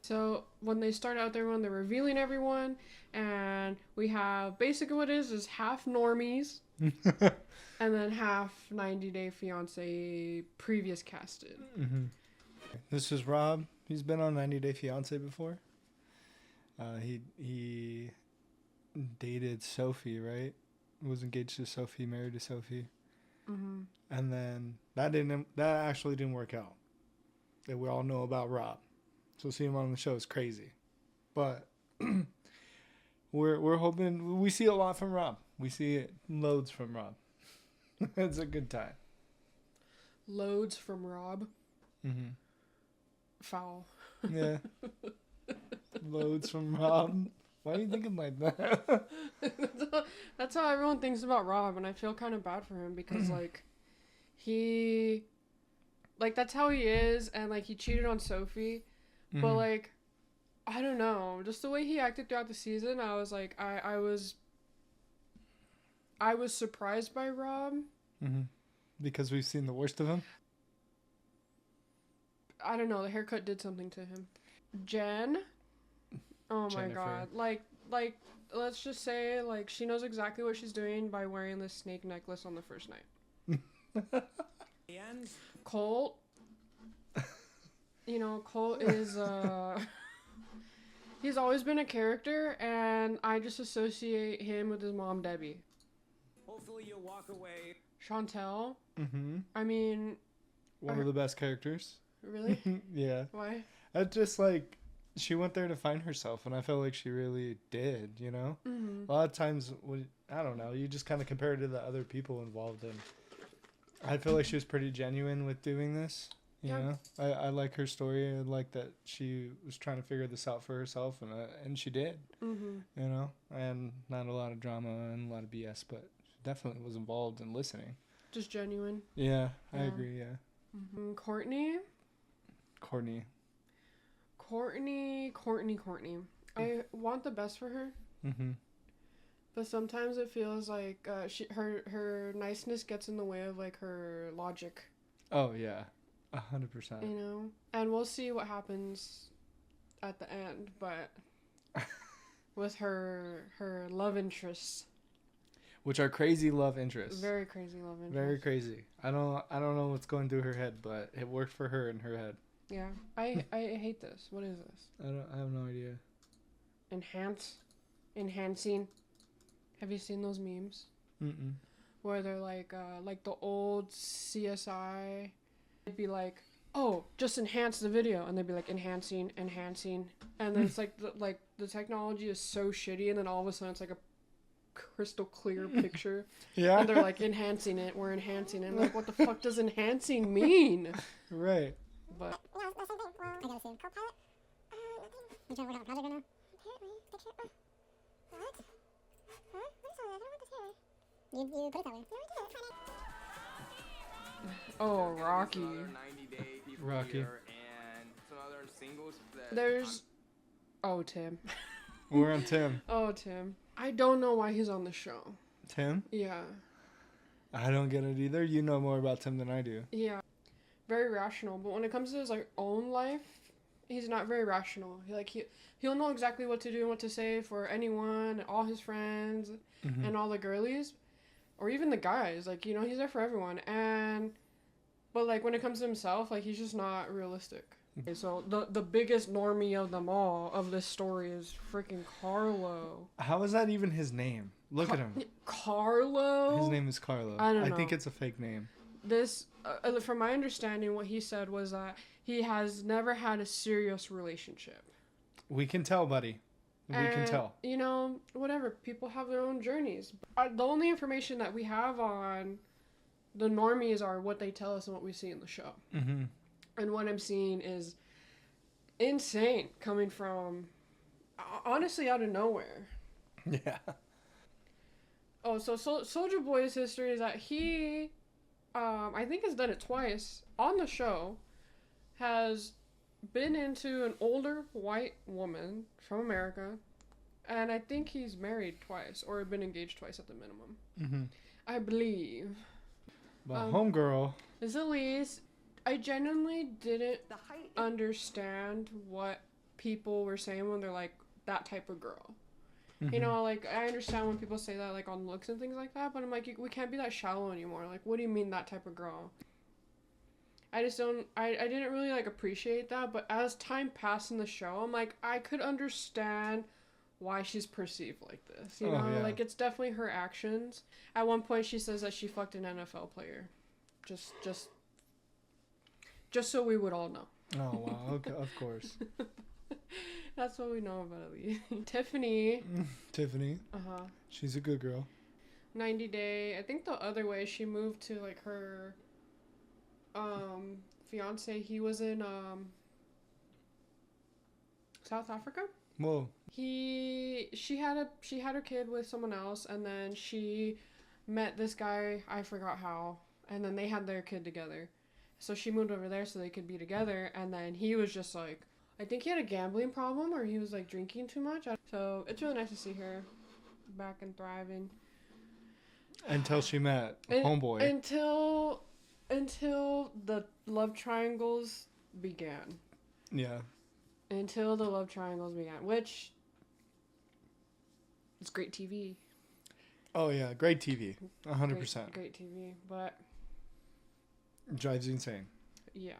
So when they start out there, when they're revealing everyone, and we have basically what it is half normies and then half 90 Day Fiance previous casted. Mm-hmm. This is Rob. He's been on 90 Day Fiance before. He dated Sophie, right? Was engaged to Sophie, married to Sophie. Mm-hmm. And then that actually didn't work out. That we all know about Rob. So seeing him on the show is crazy. But we're hoping we see a lot from Rob. We see loads from Rob. It's a good time. Loads from Rob. Mm-hmm. Foul. Yeah. Loads from Rob. Why are you thinking like that? That's how everyone thinks about Rob, and I feel kind of bad for him because that's how he is, and he cheated on Sophie, but I don't know, just the way he acted throughout the season, I was like, I was surprised by Rob. Mm-hmm. Because we've seen the worst of him. I don't know, the haircut did something to him. Jen, oh my god, let's just say she knows exactly what she's doing by wearing this snake necklace on the first night. And Colt, Colt is he's always been a character, and I just associate him with his mom Debbie. hopefully you'll walk away. Chantel, Mm-hmm. I mean, One of the best characters. really? Yeah. Why? It's just she went there to find herself, and I felt like she really did, you know? Mm-hmm. A lot of times, I don't know, you just kind of compare it to the other people involved, and I feel like she was pretty genuine with doing this, you know? I like her story. I like that she was trying to figure this out for herself, and she did, Mm-hmm. you know? And not a lot of drama and a lot of BS, but she definitely was involved in listening. Just genuine. Yeah, I Yeah. agree, yeah. Mm-hmm. Courtney. I want the best for her, Mm-hmm. but sometimes it feels like her niceness gets in the way of her logic, Oh, yeah. 100%. you know? And we'll see what happens at the end, but with her love interests. Which are crazy love interests. Very crazy love interest. Very crazy. I don't know what's going through her head, but it worked for her in her head. Yeah. I hate this. What is this? I have no idea. Enhancing. Have you seen those memes? Mm-mm. Where they're like the old CSI. It'd be like, oh, just enhance the video, and they'd be like enhancing, and then it's the technology is so shitty, and then all of a sudden it's like a crystal clear picture. Yeah. And they're like enhancing it. We're enhancing it. And what the fuck does enhancing mean? Right. But I gotta say, Copilot. You trying to work on a project right now? Apparently. What? Huh? What is all that? I don't want this here. You put it that way. No, I didn't. oh, Rocky. Some other 90 Day people Rocky. here and some other singles that There's Tim. We're on Tim. Oh, Tim. I don't know why he's on the show. Tim? Yeah. I don't get it either. You know more about Tim than I do. Yeah. Very rational, but when it comes to his own life, he's not very rational. He'll know exactly what to do and what to say for anyone, all his friends, Mm-hmm. and all the girlies, or even the guys. He's there for everyone. But when it comes to himself, he's just not realistic. Okay, so the biggest normie of them all of this story is freaking Carlo. How is that even his name? Look at him. Carlo. His name is Carlo. I don't I think know. it's a fake name. This, from my understanding, what he said was that he has never had a serious relationship. We can tell, buddy. We can tell. Whatever. People have their own journeys. The only information that we have on the normies are what they tell us and what we see in the show. Mm-hmm. And what I'm seeing is insane, coming from, honestly, out of nowhere. Yeah. Oh, so Soulja Boy's history is that he, I think has done it twice on the show, has been into an older white woman from America, and I think he's married twice, or been engaged twice at the minimum. Mm-hmm. I believe. But homegirl. Is Elise, I genuinely didn't the height understand what people were saying when they're like that type of girl. Mhm. You know, like I understand when people say that like on looks and things like that, but I'm like we can't be that shallow anymore. Like what do you mean that type of girl? I just don't I didn't really like appreciate that, but as time passed in the show, I'm like I could understand why she's perceived like this. You Oh, know, yeah. like it's definitely her actions. At one point she says that she fucked an NFL player. Just so we would all know. Oh wow. Okay, of course. That's what we know about Ellie. Tiffany, Tiffany, uh-huh. she's a good girl. 90 Day. I think the other way she moved to like her fiance, he was in South Africa. Whoa. She had her kid with someone else, and then she met this guy, I forgot how, and then they had their kid together. So she moved over there so they could be together, and then he was just like, I think he had a gambling problem or he was like drinking too much. So it's really nice to see her back and thriving. Until she met And- Homeboy. Until the love triangles began. Yeah. Until the love triangles began, which is great TV. Oh yeah, great TV. 100%. Great TV, but Drives you insane. yeah.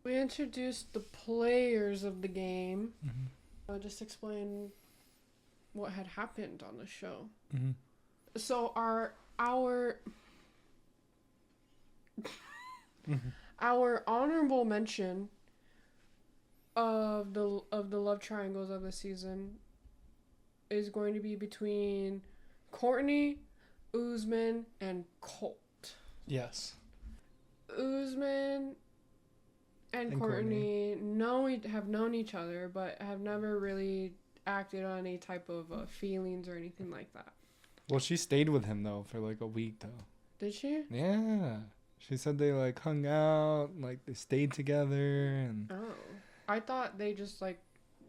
We introduced the players of the game. Mm-hmm. I'll just explain what had happened on the show. Mm-hmm. So our honorable mention of the love triangles of the season is going to be between Courtney, Usman, and Colt. Yes. Usman and Courtney have known each other, but have never really acted on any type of feelings or anything like that. Well, she stayed with him though for like a week though. Did she? Yeah. She said they like hung out, like they stayed together, and Oh, I thought they just like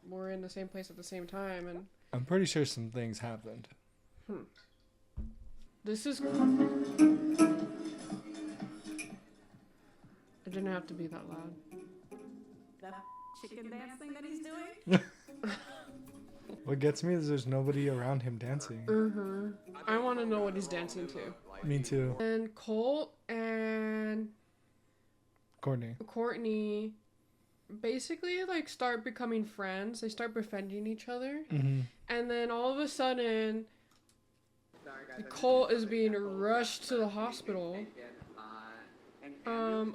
were in the same place at the same time, and I'm pretty sure some things happened. this is. It didn't have to be that loud. That chicken dance thing that he's doing? What gets me is there's nobody around him dancing. I want to know what he's dancing to. Me too. And Colt and Courtney. basically like start becoming friends. They start befriending each other, Mm-hmm. and then all of a sudden, Colt is being rushed to the hospital.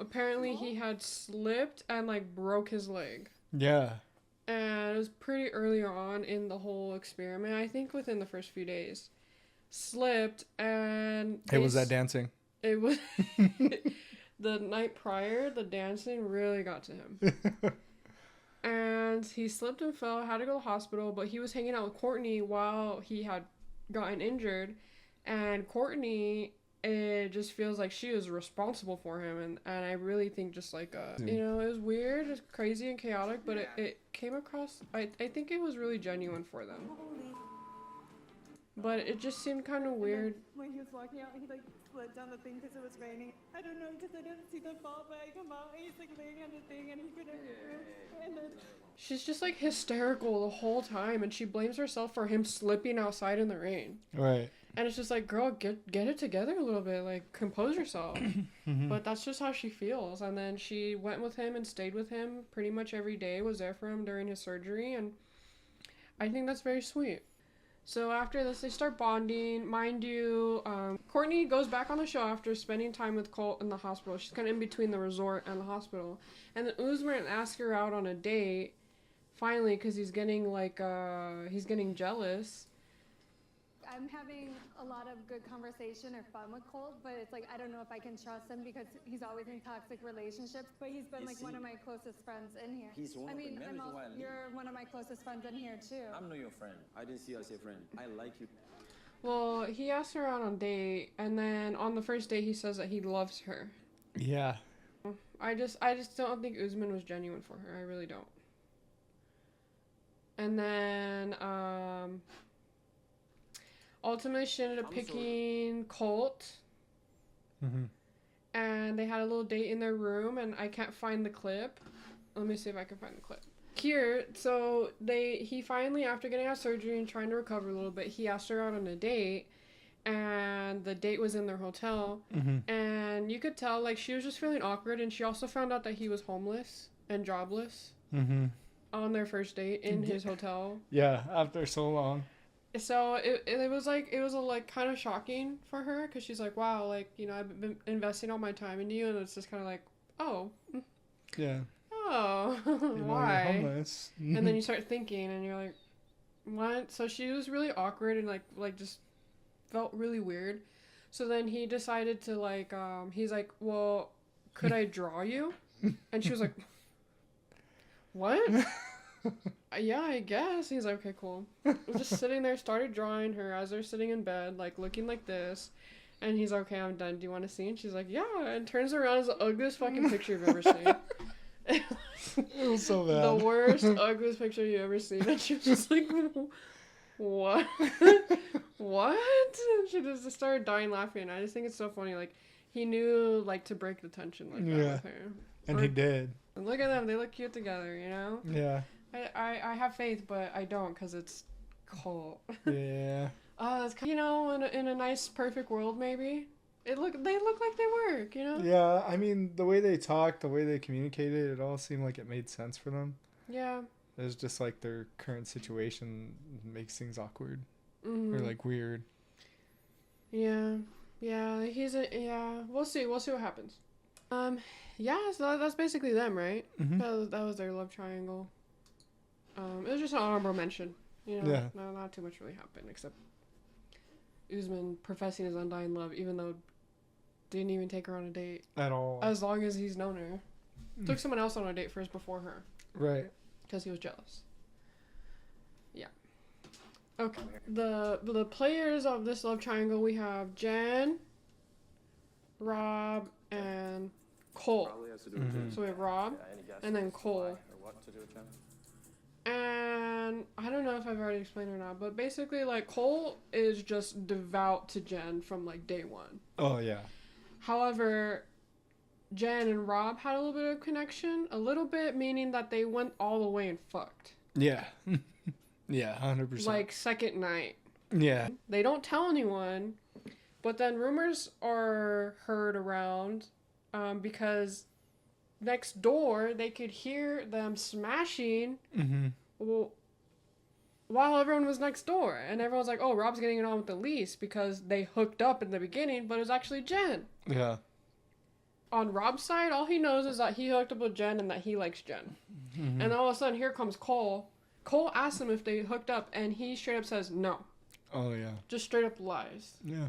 Apparently he had slipped and like broke his leg. Yeah. And it was pretty early on in the whole experiment. I think within the first few days. Slipped and Hey, was that dancing? it was the night prior, the dancing really got to him. And he slipped and fell, had to go to the hospital, but he was hanging out with Courtney while he had gotten injured. And Courtney, it just feels like she was responsible for him, and I really think just like you know, it was weird, it's crazy and chaotic, but it came across, I think it was really genuine for them, but it just seemed kind of weird. When he was walking out, he like slid down the thing because it was raining. I don't know because I didn't see the fall, but I come out and he's like laying on the thing and he couldn't move. And then She's just like hysterical the whole time, and she blames herself for him slipping outside in the rain. Right. And it's just like, girl, get it together a little bit, like compose yourself. But that's just how she feels. And then she went with him and stayed with him pretty much every day, was there for him during his surgery, and I think that's very sweet. So after this, they start bonding. Mind you, Courtney goes back on the show after spending time with Colt in the hospital. She's kind of in between the resort and the hospital. And then Usman asks her out on a date, finally, because he's getting jealous. I'm having a lot of good conversation or fun with Colt, but it's like I don't know if I can trust him because he's always in toxic relationships. But he's been like one of my closest friends in here. He's one I of the mean, members of our league. you're one of my closest friends in here too. I'm not your friend. I didn't see you as a friend. I like you. Well, he asked her out on a date, and then on the first date, he says that he loves her. Yeah. I just don't think Usman was genuine for her. I really don't. And then, ultimately, she ended up picking Colt. Mm-hmm. And they had a little date in their room, and I can't find the clip. Let me see if I can find the clip. here, so he finally, after getting out of surgery and trying to recover a little bit, he asked her out on a date, and the date was in their hotel, and you could tell like she was just feeling awkward, and she also found out that he was homeless and jobless on their first date in his hotel. Yeah, after so long. So it was like kind of shocking for her, because she's like, wow, like, you know, I've been investing all my time into you, and it's just kind of like, oh, Yeah. oh, You know, you're why? homeless. And then you start thinking, and you're like, what? So she was really awkward and like just felt really weird. So then he decided to like, he's like, well, could I draw you? And she was like, what? Yeah, I guess. He's like, okay, cool. Just sitting there, started drawing her as they're sitting in bed, like looking like this. And he's like, okay, I'm done. Do you want to see? And she's like, yeah. And turns around, is the ugliest fucking picture you've ever seen. It was so bad. The worst, ugliest picture you ever seen. And she was just like, what? What? And she just started dying laughing. I just think it's so funny. Like, he knew, like, to break the tension like that Yeah. with her. And he did. And look at them. They look cute together, you know? Yeah. I have faith, but I don't, because it's Cole. Yeah. It's, you know, in a nice, perfect world, maybe. They look like they work, you know? Yeah, I mean, the way they talked, the way they communicated, it all seemed like it made sense for them. Yeah. It was just like their current situation makes things awkward Mm-hmm. or like weird. Yeah. Yeah, we'll see what happens. Yeah, so that's basically them, right? Mm-hmm. That was their love triangle. It was just an honorable mention, you know? Yeah. No, not too much really happened, except Usman professing his undying love, even though didn't even take her on a date. At all. As long as he's known her. Took someone else on a date first before her. Right. Because he was jealous. Yeah. Okay. The players of this love triangle, we have Jen, Rob, and Cole. Probably has to do with Jen. So we have Rob, Yeah, any guesses and then as to Cole. why or what to do with Jen? And I don't know if I've already explained or not, but basically, like, Cole is just devout to Jen from, like, day one. Oh, yeah. However, Jen and Rob had a little bit of connection. A little bit, meaning that they went all the way and fucked. Yeah. Yeah, 100%. Like, second night. yeah. They don't tell anyone, but then rumors are heard around because next door they could hear them smashing while everyone was next door. And everyone's like, oh, Rob's getting it on with Elise because they hooked up in the beginning, but it was actually Jen. Yeah. On Rob's side, all he knows is that he hooked up with Jen and that he likes Jen. And then all of a sudden, here comes Cole. Cole asks him if they hooked up, and he straight up says no. Oh, yeah. Just straight up lies. Yeah.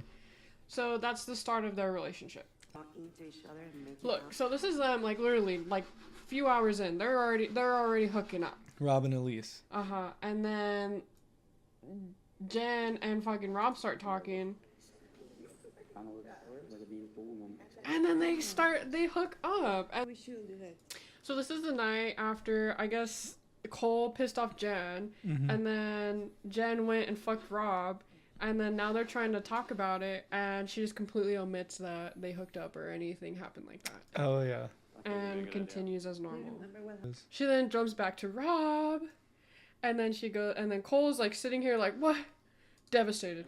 So that's the start of their relationship. Talking to each other and making Look, out. so this is them, like, literally, like, few hours in. They're already hooking up. Rob and Elise. Uh-huh. And then Jen and fucking Rob start talking. And then they hook up. And We should do that. so this is the night after, I guess, Cole pissed off Jen. And then Jen went and fucked Rob. And then now they're trying to talk about it. And she just completely omits that they hooked up or anything happened like that. Oh, yeah. And continues as normal. Remember what She then jumps back to Rob. And then and then Cole's like sitting here like, what? Devastated.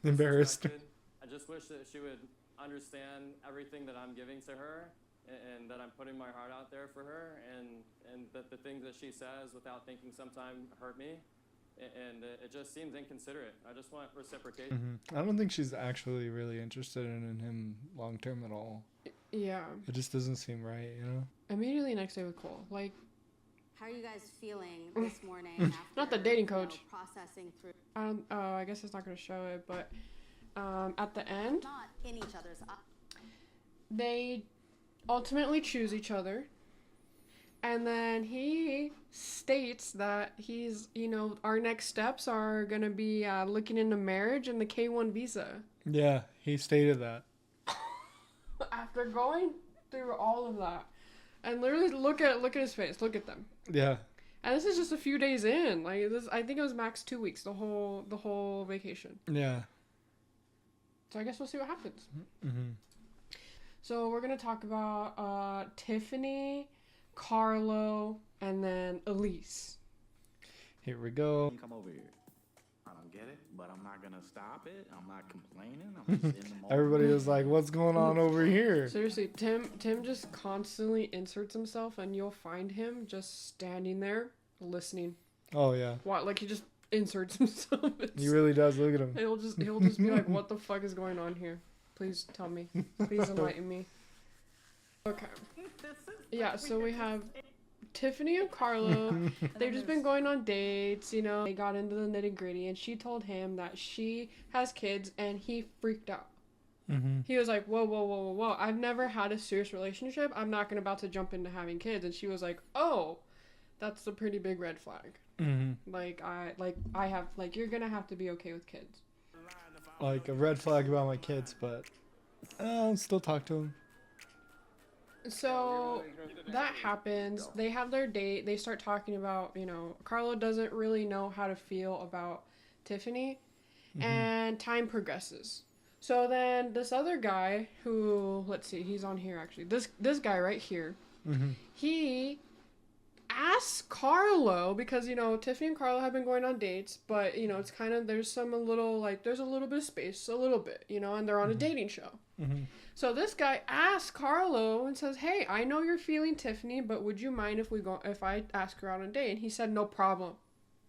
Embarrassed. disrespected. I just wish that she would understand everything that I'm giving to her and that I'm putting my heart out there for her and that the things that she says without thinking sometimes hurt me. And it just seems inconsiderate. I just want reciprocation. I don't think she's actually really interested in him long term at all. Yeah. It just doesn't seem right, you know? Immediately next day with Cole. Like, How are you guys feeling this morning after, Not the dating you know, coach. processing through I guess it's not going to show it, but at the end, not in each other's they ultimately choose each other. And then he states that he's, you know, our next steps are going to be looking into marriage and the K-1 visa. Yeah, he stated that. After going through all of that. And literally look at his face. Look at them. Yeah. And this is just a few days in. Like this, I think it was max 2 weeks, the whole vacation. Yeah. So I guess we'll see what happens. Mm-hmm. So we're gonna talk about Tiffany, Carlo, and then Elise. Here we go. Come over here. I don't get it, but I'm not gonna stop it. I'm not complaining. I'm just in the moment. Everybody was like, "What's going on over here?" Seriously, Tim just constantly inserts himself, and you'll find him just standing there listening. Oh yeah, What? Like he just inserts himself. he really does. Look at him. He'll just be like, "What the fuck is going on here? Please tell me. Please enlighten me." Okay. Yeah. So we have Tiffany and Carlo. They've just been going on dates. You know, they got into the nitty gritty, and she told him that she has kids, and he freaked out. Mm-hmm. He was like, whoa, whoa, whoa, whoa, whoa. I've never had a serious relationship. I'm not about to jump into having kids. And she was like, oh, that's a pretty big red flag. Mm-hmm. You're gonna have to be okay with kids. Like a red flag about my kids, but I'll still talk to him. So that happens. They have their date. They start talking about, you know, Carlo doesn't really know how to feel about Tiffany. And time progresses. So then this other guy who, let's see, he's on here actually. This guy right here. He asks Carlo, because, you know, Tiffany and Carlo have been going on dates, but, you know, it's kind of, there's a little bit of space, a little bit, you know, and they're on a dating show. So this guy asks Carlo and says, hey, I know you're feeling Tiffany, but would you mind if I ask her out on a date? And he said, no problem.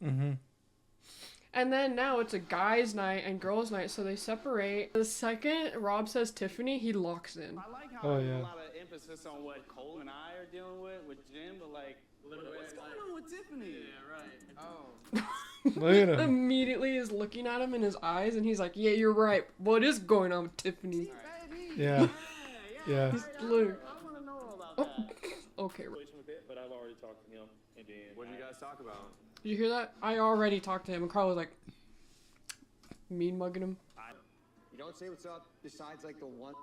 And then now it's a guy's night and girls' night, so they separate. The second Rob says Tiffany, he locks in. I like how Oh, there's yeah. a lot of emphasis on what Cole and I are dealing with Jim, but like, what's going on with Tiffany? Yeah, right. Oh. Look at him. Immediately is looking at him in his eyes, and he's like, yeah, you're right. What is going on with Tiffany? Yeah. Yeah. He's literally, I want to know about that. okay. But I've already talked to him, and then What did you guys talk about? Did you hear that? I already talked to him, and Carl was like, mean mugging him. You don't say what's up besides like the one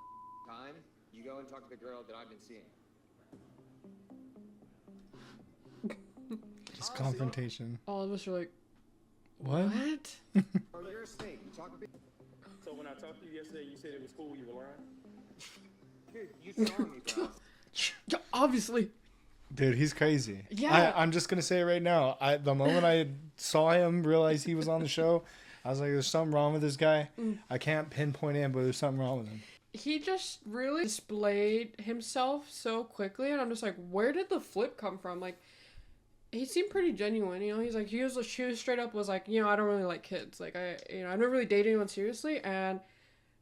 time you go and talk to the girl that I've been seeing. Just confrontation. All of us are like, What? what? Oh, you're a snake. You talk a bit. So when I talked to you yesterday, you said it was cool. You were lying. Dude, you saw me, bro. Yeah, obviously. Dude, he's crazy. Yeah. I'm just gonna say it right now. The moment I saw him, realized he was on the show, I was like, there's something wrong with this guy. I can't pinpoint it, but there's something wrong with him. He just really displayed himself so quickly, and I'm just like, where did the flip come from? Like, he seemed pretty genuine, you know. He's like, she was straight up was like, you know, I don't really like kids. Like, I've never really dated anyone seriously, and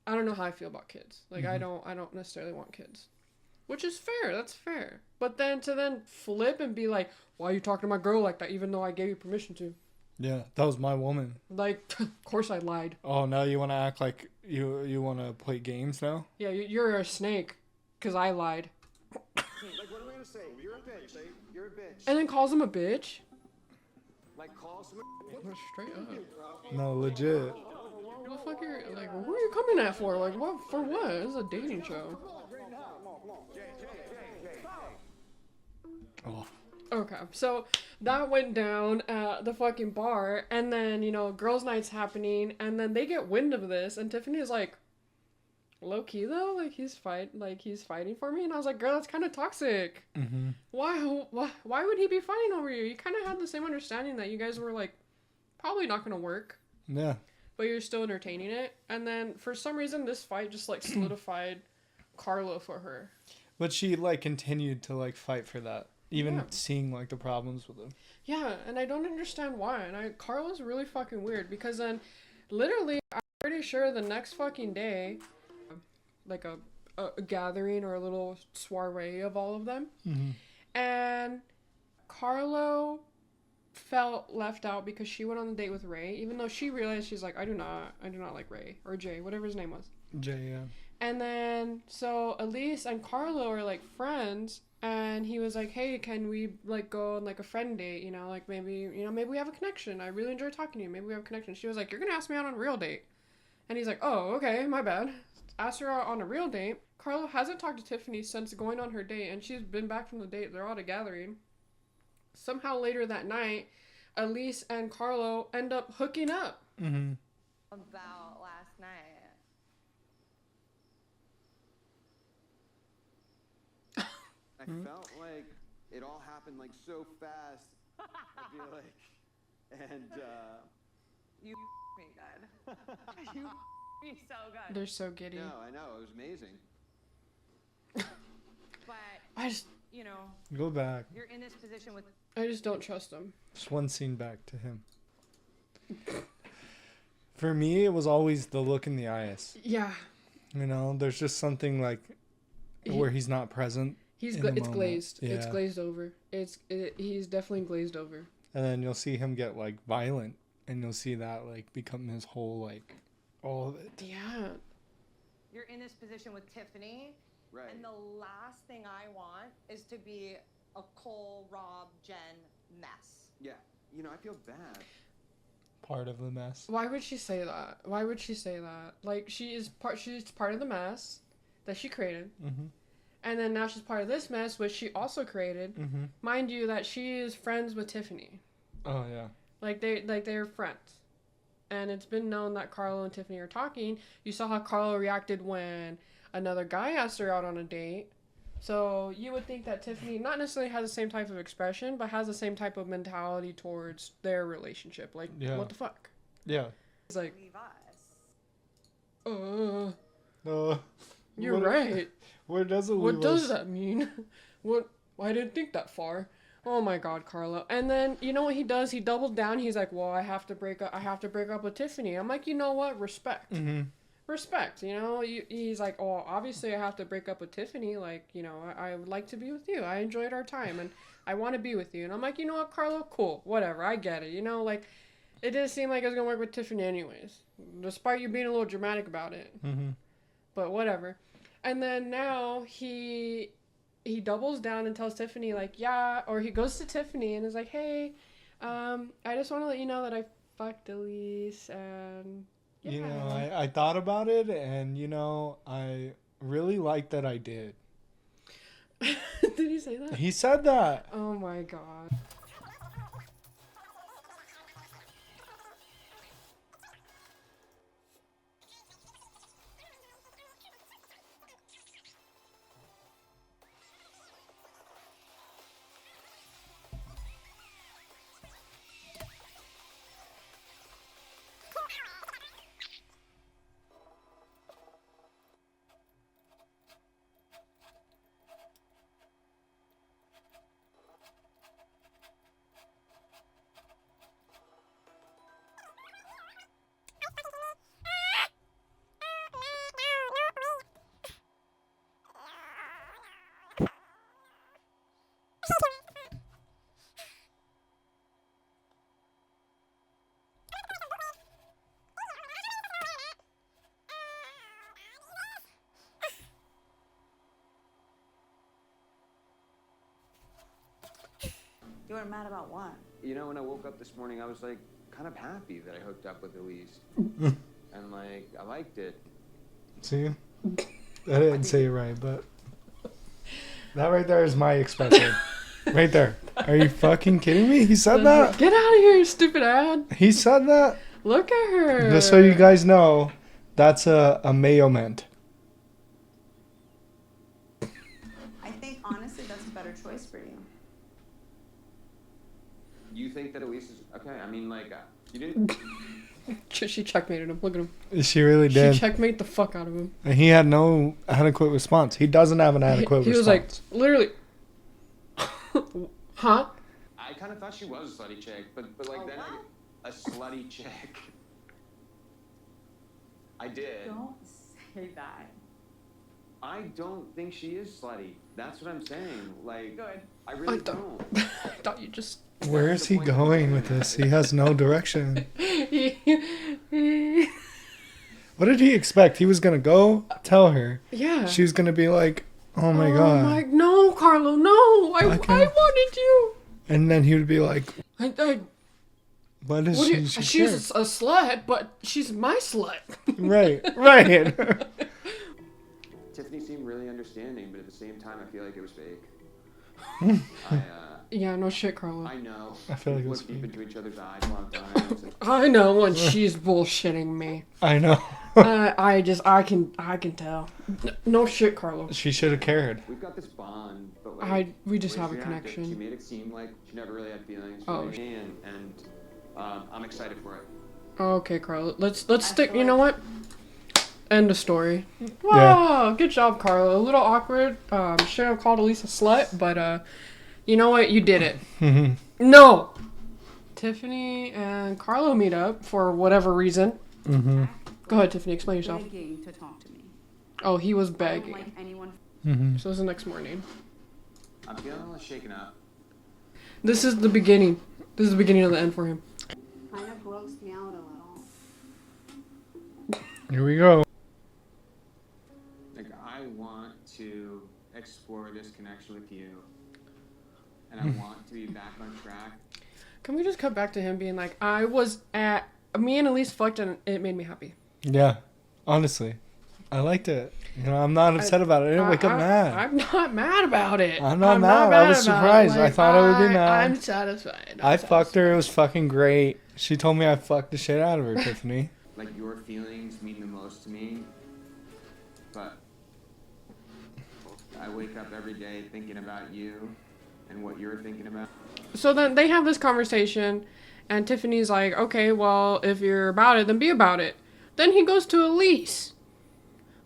I don't know how I feel about kids. Like, I don't necessarily want kids, which is fair. That's fair. But then to flip and be like, why are you talking to my girl like that, even though I gave you permission to? Yeah, that was my woman. Like, of course I lied. Oh, now you want to act like you want to play games now? Yeah, you're a snake, because I lied. Like, what am I gonna say? You're a bitch. Like, you're a bitch. And then calls him a bitch? Like, call someone. Straight up. No, legit. What the fuck are you, like, who are you coming at for? Like, what, for what? This is a dating show. Oh. Okay, so that went down at the fucking bar, and then, you know, girls' night's happening, and then they get wind of this, and Tiffany's like, low key though, like he's fighting for me, and I was like, girl, that's kind of toxic. Why would he be fighting over you? You kind of had the same understanding that you guys were like probably not gonna work, Yeah. but you're still entertaining it, and then for some reason this fight just like solidified Carlo for her. But she like continued to like fight for that, even Yeah. seeing like the problems with him. Yeah, and I don't understand why. And Carlo's really fucking weird, because then literally I'm pretty sure the next fucking day, like a gathering or a little soiree of all of them, and Carlo felt left out because she went on a date with Ray, even though she realized, she's like, I do not like Ray, or Jay, whatever his name was. Jay, yeah. And then so Elise and Carlo are like friends, and he was like, hey, can we like go on like a friend date, you know, like maybe we have a connection, I really enjoy talking to you, maybe we have a connection. She was like, you're gonna ask me out on a real date? And he's like, oh, okay, my bad. Asked her out on a real date. Carlo hasn't talked to Tiffany since going on her date, and she's been back from the date. They're all at a gathering. Somehow later that night, Elise and Carlo end up hooking up. About last night. I felt like it all happened like so fast. I feel like, and You me good. You me so good. They're so giddy. no, I know it was amazing. But I just Go back. you're in this position with don't trust him. Just one scene back to him. For me, it was always the look in the eyes. Yeah. You know, there's just something like where he's not present. It's in the moment. glazed. Yeah. It's glazed over. He's definitely glazed over. And then you'll see him get like violent, and you'll see that like become his whole like all of it. Yeah. you're in this position with Tiffany. Right. And the last thing I want is to be a Cole, Rob, Jen mess. Yeah. You know, I feel bad. Part of the mess. Why would she say that? Why would she say that? Like she's part of the mess that she created. Mm-hmm. And then now she's part of this mess, which she also created. Mm-hmm. Mind you, that she is friends with Tiffany. Oh yeah. They're friends, and it's been known that Carlo and Tiffany are talking. You saw how Carlo reacted when another guy asked her out on a date. So you would think that Tiffany not necessarily has the same type of expression, but has the same type of mentality towards their relationship. Like, what the fuck? Yeah. It's like, Leave us. you're what- right. Where does it leave What does us? that mean? What? I didn't think that far. Oh my God, Carlo. And then you know what he does? He doubles down. He's like, "Well, I have to break up with Tiffany." I'm like, you know what? Respect. Mm-hmm. Respect. You know. He's like, "Oh, obviously I have to break up with Tiffany. Like, you know, I would like to be with you. I enjoyed our time, and I want to be with you." And I'm like, you know what, Carlo? Cool. Whatever. I get it. You know, like, it didn't seem like I was gonna work with Tiffany anyways, despite you being a little dramatic about it. Mm-hmm. But whatever. And then now he doubles down and tells Tiffany, like, yeah, or he goes to Tiffany and is like, hey, I just want to let you know that I fucked Elise, and yeah. You know, I thought about it, and you know, I really like that I did. Did he say that? He said that. Oh my God. You were mad about what? You know, when I woke up this morning, I was like kind of happy that I hooked up with Elise, and like I liked it. See, I didn't say it right, but that right there is my expression. Right there. Are you fucking kidding me? He said that. Get out of here, you stupid ad. He said that. Look at her. Just so you guys know, that's a mayo mint. I think honestly that's a better choice for you. You think that Elise is okay? I mean, like you didn't. She checkmated him. Look at him. She really did. She checkmate the fuck out of him. And he had no adequate response. He doesn't have an adequate He was response. like, literally, huh? I kind of thought she was a slutty chick, but like then a slutty chick. I did. Don't say that. I don't think she is slutty. That's what I'm saying. Like, Good. I really don't. I thought you just. Where is he going with this? He has no direction. What did he expect? He was gonna go tell her. Yeah. She was gonna be like, "Oh my god." No, Carlo, no! I wanted you. And then he would be like, "What is she? She's a slut, but she's my slut." Right, right. Tiffany seemed really understanding, but at the same time, I feel like it was fake. Yeah, no shit, Carlo. I know. I feel like it was looked deep into each other's eyes a lot of times. I know when she's bullshitting me. I know. I can tell. No shit, Carlo. She should have cared. We've got this bond, but like, We just the way have a she acted, connection. She made it seem like she never really had feelings for Oh. me, and I'm excited for it. Okay, Carlo. Let's stick. You know what? End of story. Wow, good job, Carlo. A little awkward. Should have called Elise a slut, but you know what? You did it. No. Tiffany and Carlo meet up for whatever reason. Mm-hmm. Go ahead, Tiffany. Explain yourself. Begging to talk to me. Oh, he was I don't begging. like anyone. Mm-hmm. So it was the next morning. I'm feeling a little shaken up. This is the beginning. This is the beginning of the end for him. Kind of grossed me out a little. Here we go. Like, I want to explore this connection with you, and I want to be back on track. Can we just cut back to him being like, me and Elise fucked and it made me happy. Yeah, honestly, I liked it. You know, I'm not upset about it. I didn't wake up mad. I'm not mad about it. I'm not mad. I was surprised. I thought I would be mad. I'm satisfied. I fucked her. It was fucking great. She told me I fucked the shit out of her, Tiffany. Like, your feelings mean the most to me, but I wake up every day thinking about you and what you're thinking about. So then they have this conversation, and Tiffany's like, okay, well, if you're about it, then be about it. Then he goes to Elise,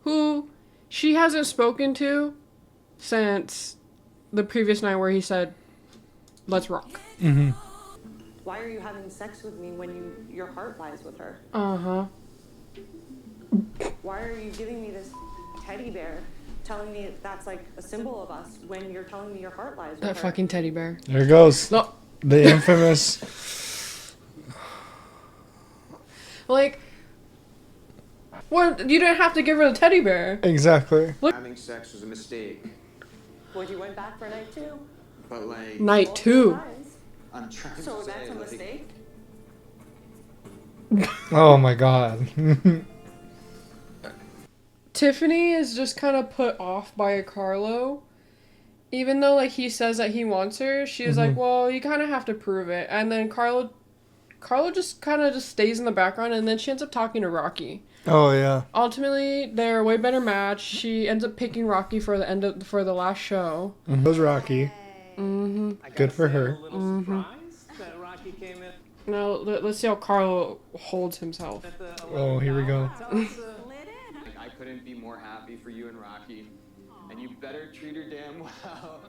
who she hasn't spoken to since the previous night where he said, let's rock. Mm-hmm. Why are you having sex with me when your heart lies with her? Uh-huh. Why are you giving me this teddy bear, telling me that's like a symbol of us when you're telling me your heart lies with That her? fucking teddy bear. There it goes. No. The infamous. Like, well, you didn't have to give her the teddy bear. Exactly. Having sex was a mistake, Would you went back for night 2? but like, Night 2. I'm trying So to say, that's a like, mistake? Oh my god. Tiffany is just kind of put off by Carlo. Even though, like, he says that he wants her, she's like, well, you kind of have to prove it. And then Carlo just kind of just stays in the background, and then she ends up talking to Rocky. Oh yeah. Ultimately, they're a way better match. She ends up picking Rocky for the last show. It was Rocky. Mm-hmm. Good for her. A little surprised that Rocky came in Now, let's see how Carlo holds himself. at the Oh, here we go. I couldn't be more happy for you and Rocky, and you better treat her damn well.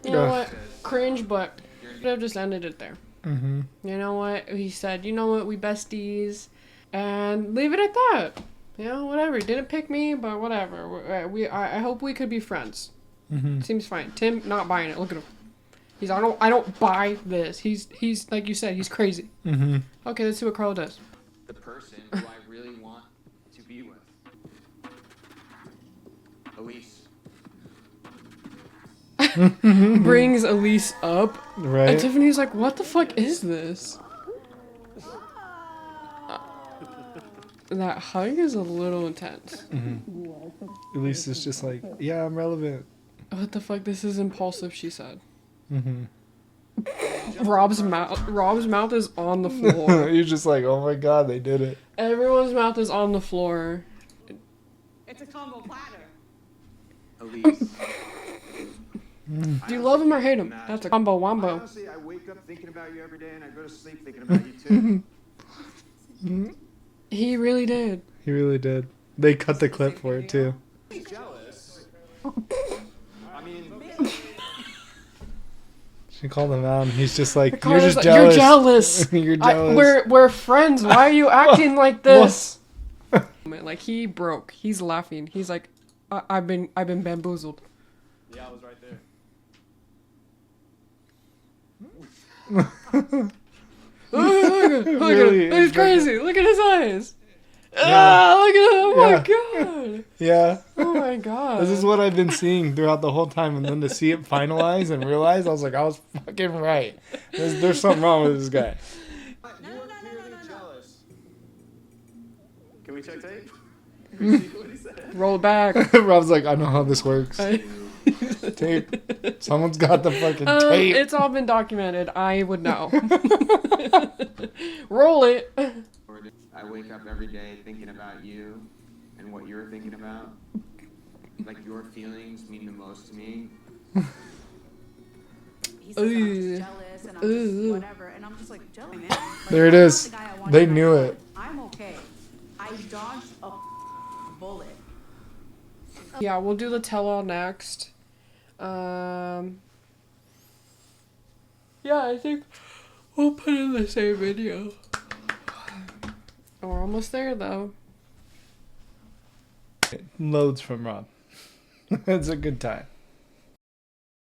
You know Ugh. what? Cringe, but could have just ended it there. Mm-hmm. You know what? He said, you know what? We besties. And leave it at that. You know, whatever. Didn't pick me, but whatever. I hope we could be friends. Mm-hmm. Seems fine. Tim not buying it. Look at him. He's I don't buy this. He's like you said, he's crazy. Mm-hmm. Okay, let's see what Carlo does. The person who I really want to be with, Elise. Brings Elise up. And Right. Tiffany's like, what the fuck is this? That hug is a little intense. Mm-hmm. Elise is just like, yeah, I'm relevant. What the fuck? This is impulsive, she said. Mm-hmm. Rob's mouth is on the floor. You're just like, oh my god, they did it. Everyone's mouth is on the floor. It's a combo platter. Elise. Do you love him or hate him? That's a combo wombo. Honestly, I wake up thinking about you every day, and I go to sleep thinking about you too. He really did. He really did. They cut the clip for it too. Jealous. I mean, She called him out, and he's just like, Carlo's "You're just like, jealous. You're jealous. You're jealous." We're friends. Why are you acting like this? Like he broke. He's laughing. He's like, I've been bamboozled. Yeah, I was right there. Look at him. Really He's is crazy. Look at his eyes. Yeah. Ah, look at him. Oh Yeah. my god. Yeah. Oh my god. This is what I've been seeing throughout the whole time, and then to see it finalize and realize, I was like, I was fucking right. There's something wrong with this guy. You were clearly jealous. Can we check tape? Roll it back. Rob's like, I know how this works. Tape. Someone's got the fucking tape. It's all been documented. I would know. Roll it. I wake up every day thinking about you and what you're thinking about. Like your feelings mean the most to me. He says that I'm just jealous and I'm just whatever, and I'm just like, jealous, man. Like, There it I'm not is. the guy I want They in my knew life. it. I'm okay. I dodged a bullet. Yeah, we'll do the tell-all next. Yeah, I think we'll put in the same video. We're almost there, though. Loads from Rob. It's a good time.